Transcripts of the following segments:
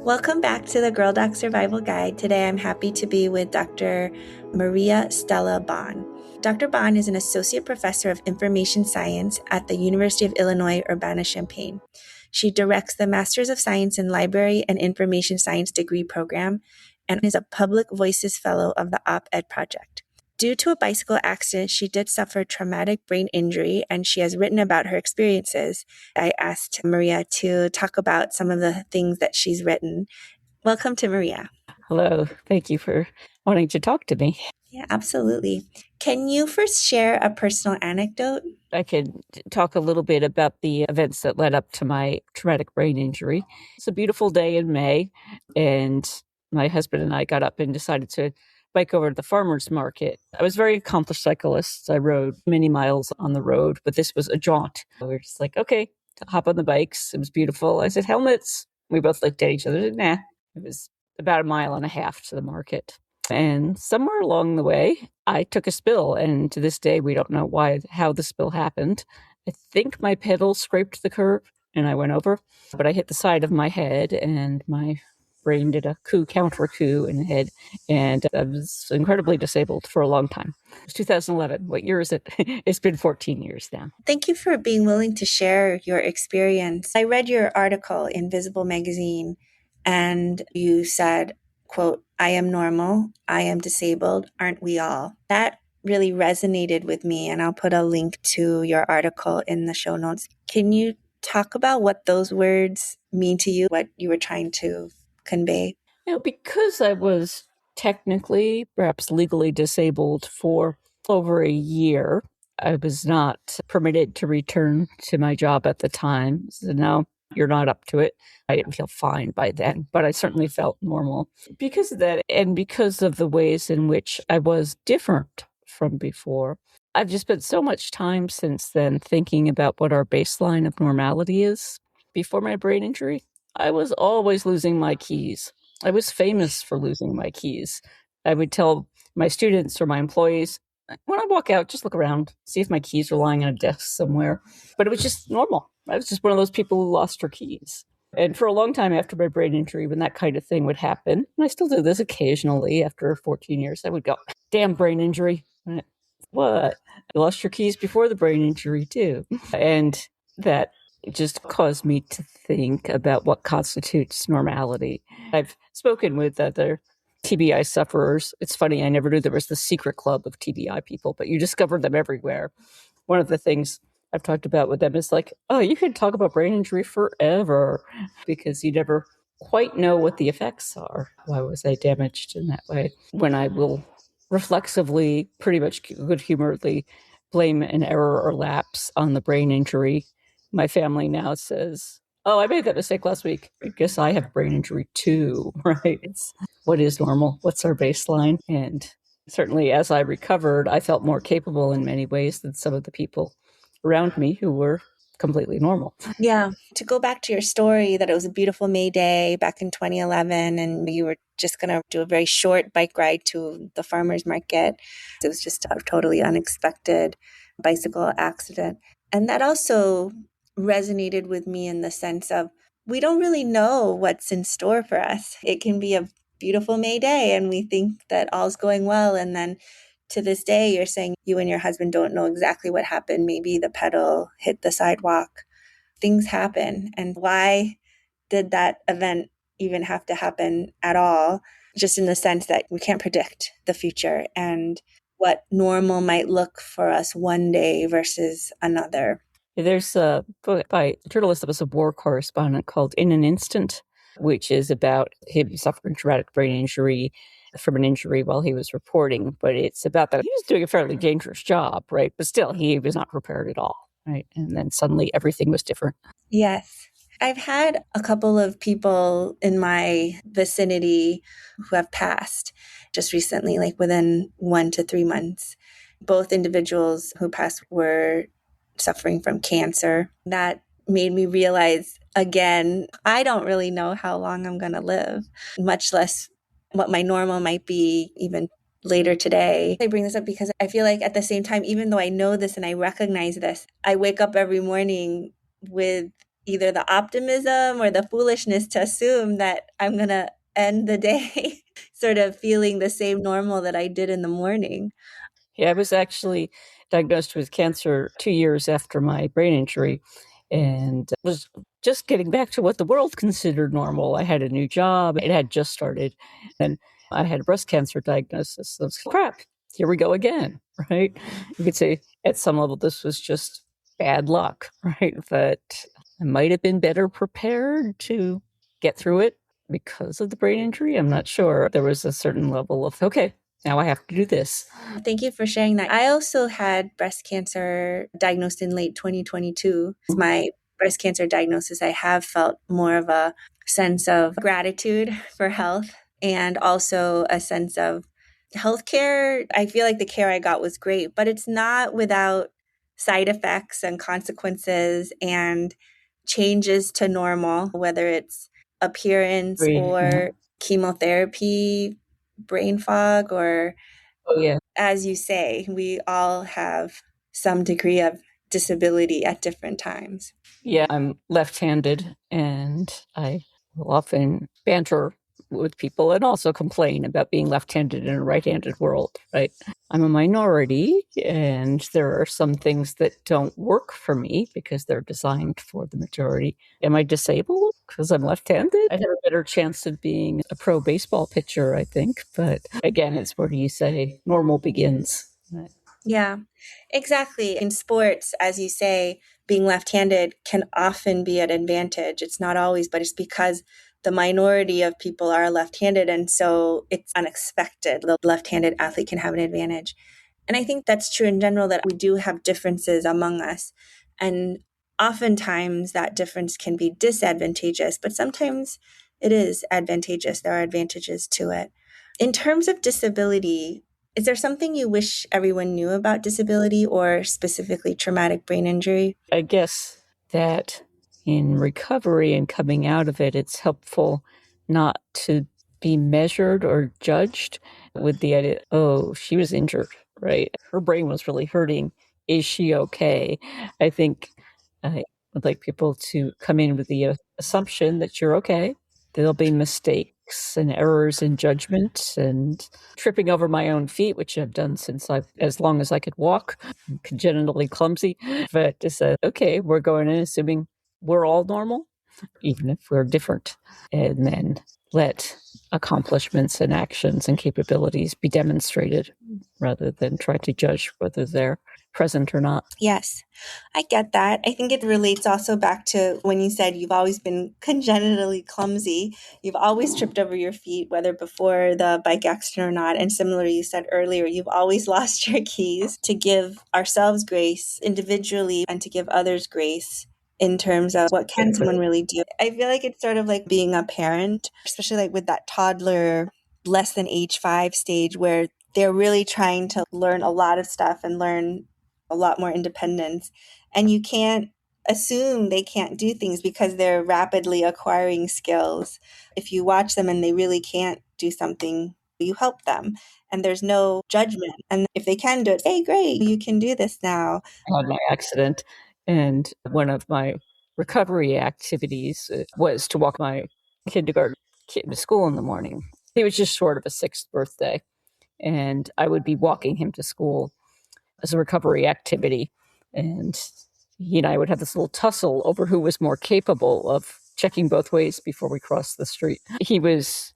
Welcome back to the Girl Doc Survival Guide. Today I'm happy to be with Dr. Maria Stella Bonn. Dr. Bonn is an associate professor of information science at the University of Illinois Urbana-Champaign. She directs the Masters of Science in Library and Information Science degree program and is a Public Voices Fellow of the Op-Ed Project. Due to a bicycle accident, she did suffer traumatic brain injury, and she has written about her experiences. I asked Maria to talk about some of the things that she's written. Welcome to Maria. Hello. Thank you for wanting to talk to me. Yeah, absolutely. Can you first share a personal anecdote? I can talk a little bit about the events that led up to my traumatic brain injury. It's a beautiful day in May, and my husband and I got up and decided to bike over to the farmer's market. I was a very accomplished cyclist. I rode many miles on the road, but this was a jaunt. We were just like, okay, hop on the bikes. It was beautiful. I said, helmets. We both looked at each other. Nah, it was about a mile and a half to the market. And somewhere along the way, I took a spill. And to this day, we don't know how the spill happened. I think my pedal scraped the curb and I went over, but I hit the side of my head and my brain did a counter coup in the head. And I was incredibly disabled for a long time. It was 2011. What year is it? It's been 14 years now. Thank you for being willing to share your experience. I read your article in Visible Magazine, and you said, quote, "I am normal, I am disabled, aren't we all?" That really resonated with me, and I'll put a link to your article in the show notes. Can you talk about what those words mean to you, what you were trying to convey? Because I was technically, perhaps legally disabled for over a year, I was not permitted to return to my job at the time. So no, you're not up to it. I didn't feel fine by then, but I certainly felt normal. Because of that, and because of the ways in which I was different from before, I've just spent so much time since then thinking about what our baseline of normality is. Before my brain injury, I was always losing my keys. I was famous for losing my keys. I would tell my students or my employees, when I walk out, just look around, see if my keys are lying on a desk somewhere. But it was just normal. I was just one of those people who lost her keys. And for a long time after my brain injury, when that kind of thing would happen, and I still do this occasionally after 14 years, I would go, damn brain injury. What? You lost your keys before the brain injury too. And that just caused me to think about what constitutes normality. I've spoken with other TBI sufferers. It's funny, I never knew there was the secret club of TBI people, but you discover them everywhere. One of the things I've talked about with them is like, oh, you can talk about brain injury forever because you never quite know what the effects are. Why was I damaged in that way? When I will reflexively, pretty much good-humoredly blame an error or lapse on the brain injury, my family now says, oh, I made that mistake last week. I guess I have brain injury too, right? It's what is normal? What's our baseline? And certainly as I recovered, I felt more capable in many ways than some of the people around me who were completely normal. Yeah. To go back to your story that it was a beautiful May day back in 2011 and you were just going to do a very short bike ride to the farmer's market. It was just a totally unexpected bicycle accident. And that also resonated with me in the sense of we don't really know what's in store for us. It can be a beautiful May day and we think that all's going well. And then to this day, you're saying you and your husband don't know exactly what happened. Maybe the pedal hit the sidewalk. Things happen. And why did that event even have to happen at all? Just in the sense that we can't predict the future and what normal might look for us one day versus another. There's a book by a journalist that was a war correspondent called In an Instant, which is about him suffering traumatic brain injury from an injury while he was reporting. But it's about that he was doing a fairly dangerous job, right? But still, he was not prepared at all, right? And then suddenly everything was different. Yes. I've had a couple of people in my vicinity who have passed just recently, like within 1 to 3 months. Both individuals who passed were suffering from cancer. That made me realize, again, I don't really know how long I'm going to live, much less what my normal might be even later today. I bring this up because I feel like at the same time, even though I know this and I recognize this, I wake up every morning with either the optimism or the foolishness to assume that I'm going to end the day sort of feeling the same normal that I did in the morning. Yeah, I was actually diagnosed with cancer 2 years after my brain injury and was just getting back to what the world considered normal. I had a new job, it had just started, and I had a breast cancer diagnosis. So it's crap, here we go again, right? You could say at some level this was just bad luck, right? That I might have been better prepared to get through it because of the brain injury. I'm not sure. There was a certain level of, okay, now I have to do this. Thank you for sharing that. I also had breast cancer diagnosed in late 2022. My breast cancer diagnosis, I have felt more of a sense of gratitude for health and also a sense of healthcare. I feel like the care I got was great, but it's not without side effects and consequences and changes to normal, whether it's appearance or chemotherapy, brain fog, or Oh, yeah. as you say, we all have some degree of disability at different times. Yeah, I'm left-handed and I will often banter with people and also complain about being left-handed in a right-handed world, right? I'm a minority and there are some things that don't work for me because they're designed for the majority. Am I disabled because I'm left-handed? I have a better chance of being a pro baseball pitcher, I think. But again, it's where do you say normal begins? Right? Yeah, exactly. In sports, as you say, being left-handed can often be an advantage. It's not always, but it's because the minority of people are left-handed. And so it's unexpected. The left-handed athlete can have an advantage. And I think that's true in general, that we do have differences among us. And oftentimes that difference can be disadvantageous, but sometimes it is advantageous. There are advantages to it. In terms of disability, is there something you wish everyone knew about disability or specifically traumatic brain injury? I guess that in recovery and coming out of it, it's helpful not to be measured or judged with the idea, oh, she was injured, right? Her brain was really hurting. Is she okay? I think I would like people to come in with the assumption that you're okay. There'll be mistakes and errors in judgment and tripping over my own feet, which I've done since as long as I could walk. I'm congenitally clumsy, but just said, okay, we're going in assuming we're all normal, even if we're different, and then let accomplishments and actions and capabilities be demonstrated rather than try to judge whether they're present or not. Yes, I get that. I think it relates also back to when you said you've always been congenitally clumsy. You've always tripped over your feet, whether before the bike accident or not. And similarly, you said earlier, you've always lost your keys. To give ourselves grace individually and to give others grace in terms of what can someone really do. I feel like it's sort of like being a parent, especially like with that toddler less than age 5 stage where they're really trying to learn a lot of stuff and learn a lot more independence. And you can't assume they can't do things because they're rapidly acquiring skills. If you watch them and they really can't do something, you help them. And there's no judgment. And if they can do it, hey, great, you can do this now. I had my accident, and one of my recovery activities was to walk my kindergarten kid to school in the morning. He was just short of a 6th birthday, and I would be walking him to school as a recovery activity. And he and I would have this little tussle over who was more capable of checking both ways before we crossed the street. He was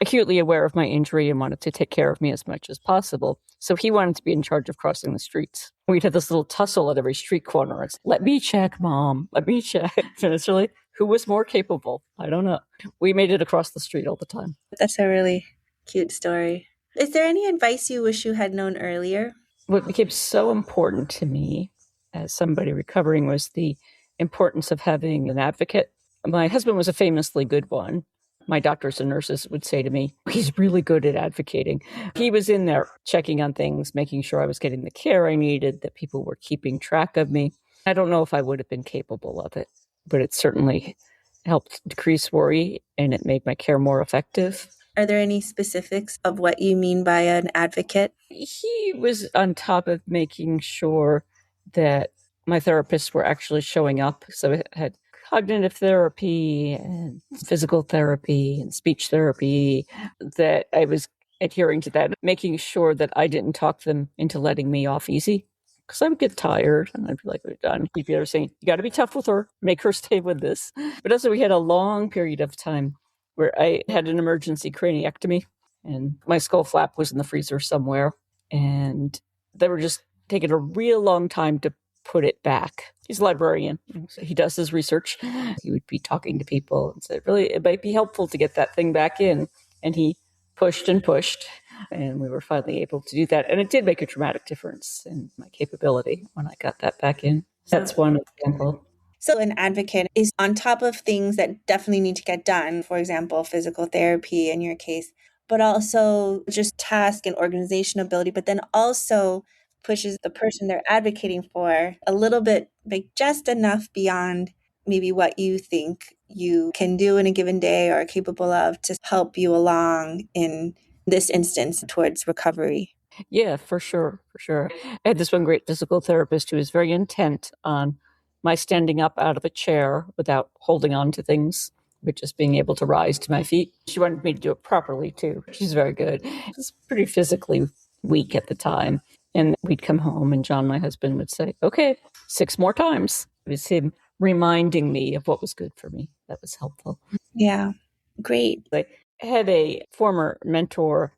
acutely aware of my injury and wanted to take care of me as much as possible. So he wanted to be in charge of crossing the streets. We'd have this little tussle at every street corner. It's, let me check, Mom. Let me check. And it's really, who was more capable? I don't know. We made it across the street all the time. That's a really cute story. Is there any advice you wish you had known earlier? What became so important to me as somebody recovering was the importance of having an advocate. My husband was a famously good one. My doctors and nurses would say to me, he's really good at advocating. He was in there checking on things, making sure I was getting the care I needed, that people were keeping track of me. I don't know if I would have been capable of it, but it certainly helped decrease worry and it made my care more effective. Are there any specifics of what you mean by an advocate? He was on top of making sure that my therapists were actually showing up. So I had cognitive therapy and physical therapy and speech therapy, that I was adhering to that, making sure that I didn't talk them into letting me off easy. Because I would get tired and I'd be like, we're done. People are saying, you got to be tough with her, make her stay with this. But also, we had a long period of time where I had an emergency craniectomy and my skull flap was in the freezer somewhere. And they were just taking a real long time to put it back. He's a librarian, so he does his research. He would be talking to people and said, really, it might be helpful to get that thing back in. And he pushed and pushed, and we were finally able to do that. And it did make a dramatic difference in my capability when I got that back in. That's one example. So an advocate is on top of things that definitely need to get done, for example, physical therapy in your case, but also just task and organization ability, but then also pushes the person they're advocating for a little bit, like just enough beyond maybe what you think you can do in a given day or are capable of to help you along in this instance towards recovery. Yeah, for sure. For sure. I had this one great physical therapist who was very intent on my standing up out of a chair without holding on to things, but just being able to rise to my feet. She wanted me to do it properly too. She's very good. I was pretty physically weak at the time. And we'd come home and John, my husband, would say, okay, 6 more times. It was him reminding me of what was good for me. That was helpful. Yeah, great. I had a former mentor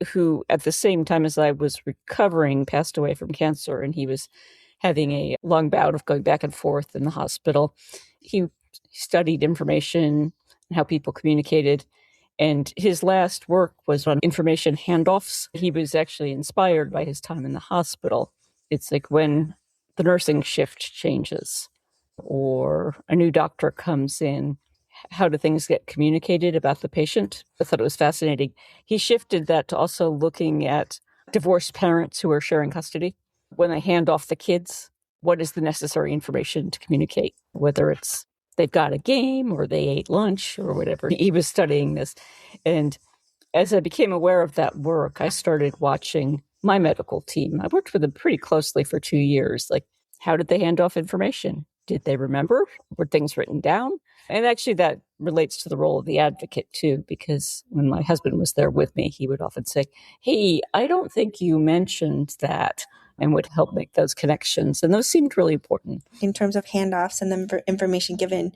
who, at the same time as I was recovering, passed away from cancer, and he was having a long bout of going back and forth in the hospital. He studied information and how people communicated, and his last work was on information handoffs. He was actually inspired by his time in the hospital. It's like when the nursing shift changes or a new doctor comes in, how do things get communicated about the patient? I thought it was fascinating. He shifted that to also looking at divorced parents who are sharing custody. When they hand off the kids, what is the necessary information to communicate? Whether it's they've got a game or they ate lunch or whatever. He was studying this. And as I became aware of that work, I started watching my medical team. I worked with them pretty closely for 2 years. Like, how did they hand off information? Did they remember? Were things written down? And actually, that relates to the role of the advocate, too, because when my husband was there with me, he would often say, hey, I don't think you mentioned that, and would help make those connections. And those seemed really important. In terms of handoffs and the information given,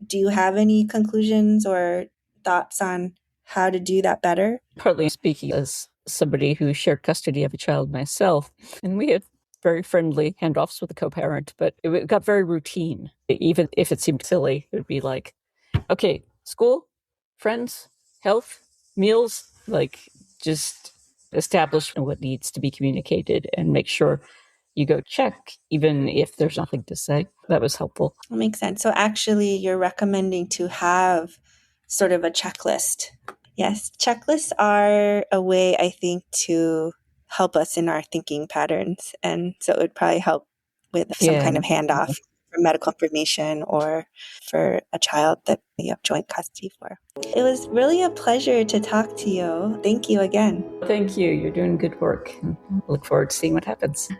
do you have any conclusions or thoughts on how to do that better? Partly speaking as somebody who shared custody of a child myself, and we had very friendly handoffs with a co-parent, but it got very routine. Even if it seemed silly, it would be like, okay, school, friends, health, meals, like just establish what needs to be communicated and make sure you go check, even if there's nothing to say. That was helpful. That makes sense. So actually, you're recommending to have sort of a checklist. Yes, checklists are a way, I think, to help us in our thinking patterns. And so it would probably help with some kind of handoff for medical information or for a child that you have joint custody for. It was really a pleasure to talk to you. Thank you again. Thank you. You're doing good work. I look forward to seeing what happens.